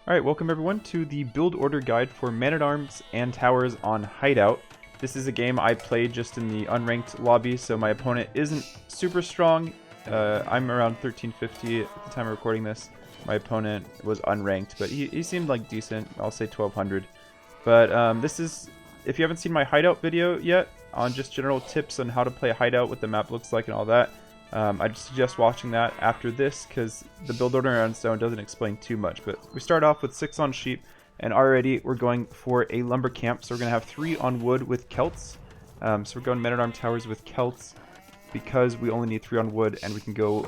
Alright, welcome everyone to the build order guide for Man-at-Arms and Towers on Hideout. This is a game I played just in the unranked lobby, so my opponent isn't super strong. I'm around 1350 at the time of recording this. My opponent was unranked, but he seemed like decent. I'll say 1200. But this is, if you haven't seen my Hideout video yet, on just general tips on how to play Hideout, what the map looks like and all that, I'd suggest watching that after this because the build order on stone doesn't explain too much. But we start off with 6 on sheep, and already we're going for a lumber camp. So we're going to have 3 on wood with Celts. So we're going Men-at-Arm towers with Celts because we only need 3 on wood, and we can go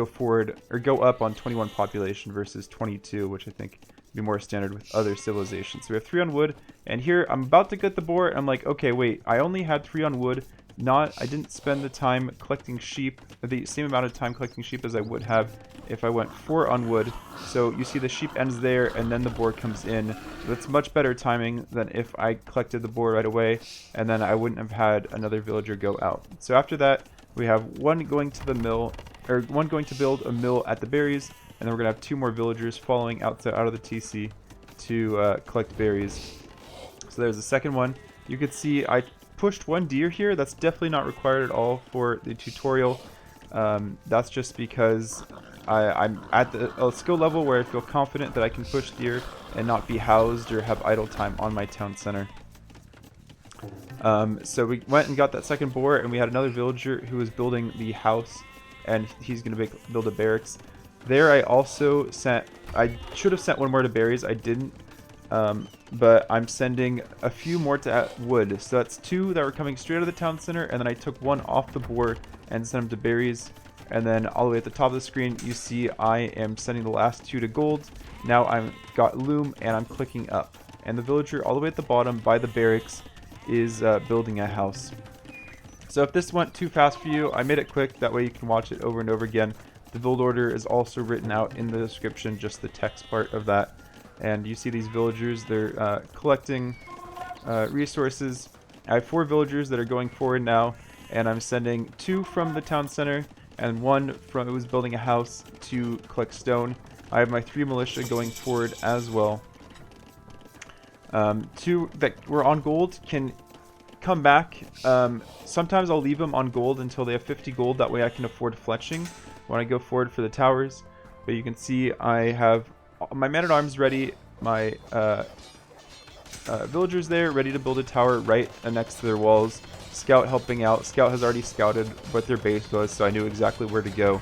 forward or go up on 21 population versus 22, which I think would be more standard with other civilizations. So we have 3 on wood, and here I'm about to get the boar. I'm like, okay, wait, I only had 3 on wood. I didn't spend the time collecting sheep, the same amount of time collecting sheep as I would have if I went 4 on wood. So you see the sheep ends there and then the boar comes in. That's much better timing than if I collected the boar right away and then I wouldn't have had another villager go out. So after that we have one going to the mill, or one going to build a mill at the berries, and then we're going to have 2 more villagers following out of the TC to collect berries. So there's the second one. You could see I pushed 1 deer here. That's definitely not required at all for the tutorial. That's just because I'm at a skill level where I feel confident that I can push deer and not be housed or have idle time on my town center. So we went and got that second boar, and we had another villager who was building the house, and he's going to build a barracks. There I also sent, I should have sent 1 more to berries, I didn't. But I'm sending a few more to wood. So that's 2 that were coming straight out of the town center, and then I took 1 off the board and sent them to berries. And then all the way at the top of the screen, you see I am sending the last 2 to gold. Now I've got loom, and I'm clicking up. And the villager all the way at the bottom by the barracks is building a house. So if this went too fast for you, I made it quick. That way you can watch it over and over again. The build order is also written out in the description, just the text part of that. And you see these villagers, they're collecting resources. I have 4 villagers that are going forward now, and I'm sending 2 from the town center and 1 from who's building a house to collect stone. I have my 3 militia going forward as well. 2 that were on gold can come back. Sometimes I'll leave them on gold until they have 50 gold, that way I can afford fletching when I go forward for the towers. But you can see I have my man-at-arms ready, my villagers there ready to build a tower right next to their walls. Scout helping out. Scout has already scouted what their base was, so I knew exactly where to go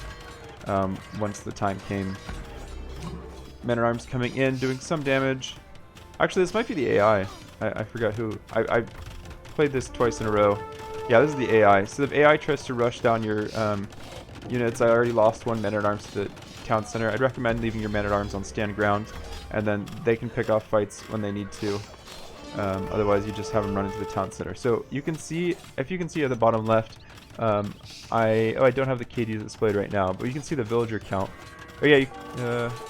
once the time came. Man-at-arms coming in, doing some damage. Actually, this might be the AI. I forgot who. I played this twice in a row. Yeah, this is the AI. So if AI tries to rush down your units, I already lost 1 man-at-arms to the town center. I'd recommend leaving your men-at-arms on stand ground, and then they can pick off fights when they need to. Otherwise, you just have them run into the town center. So you can see, if you can see at the bottom left, I don't have the KDs displayed right now, but you can see the villager count. Oh yeah,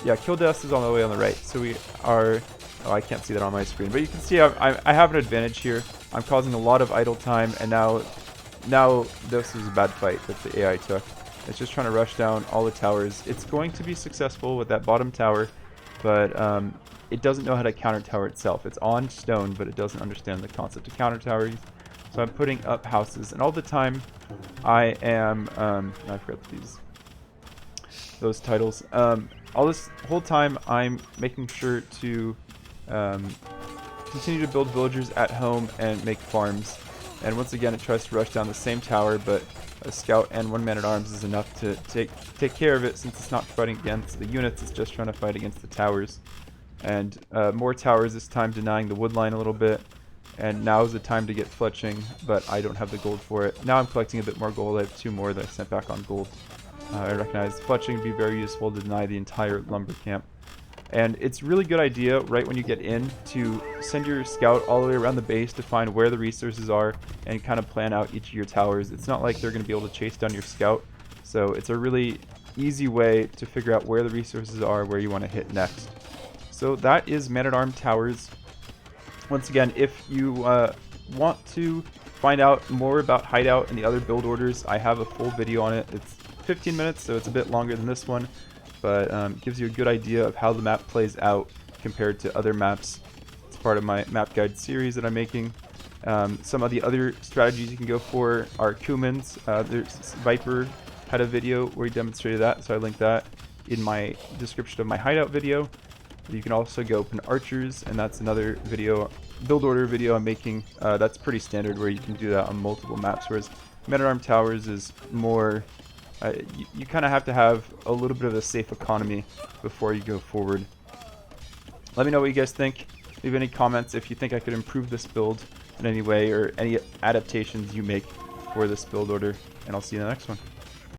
yeah, kill death is all the way on the right. So we are. Oh, I can't see that on my screen, but you can see I have an advantage here. I'm causing a lot of idle time, and now this is a bad fight that the AI took. It's just trying to rush down all the towers. It's going to be successful with that bottom tower, but it doesn't know how to counter tower itself. It's on stone, but it doesn't understand the concept of counter towers. So I'm putting up houses, and all the time I am I forgot those titles. All this whole time I'm making sure to continue to build villagers at home and make farms. And once again, it tries to rush down the same tower, but a scout and 1 man-at-arms is enough to take care of it, since it's not fighting against the units, it's just trying to fight against the towers. And more towers this time, denying the wood line a little bit. And now is the time to get fletching, but I don't have the gold for it. Now I'm collecting a bit more gold. I have 2 more that I sent back on gold. I recognize fletching would be very useful to deny the entire lumber camp. And it's a really good idea right when you get in to send your scout all the way around the base to find where the resources are and kind of plan out each of your towers. It's not like they're going to be able to chase down your scout, so it's a really easy way to figure out where the resources are, where you want to hit next. So that is Man-at-Arm towers. Once again, if you want to find out more about Hideout and the other build orders, I have a full video on it. It's 15 minutes, so it's a bit longer than this one, but gives you a good idea of how the map plays out compared to other maps. It's part of my map guide series that I'm making. Some of the other strategies you can go for are Cumans. There's Viper had a video where he demonstrated that, so I linked that in my description of my Hideout video. You can also go open Archers, and that's another video, build order video I'm making. That's pretty standard where you can do that on multiple maps, whereas Men-at-Arm Towers is more, you kind of have to have a little bit of a safe economy before you go forward. Let me know what you guys think. Leave any comments if you think I could improve this build in any way, or any adaptations you make for this build order, and I'll see you in the next one.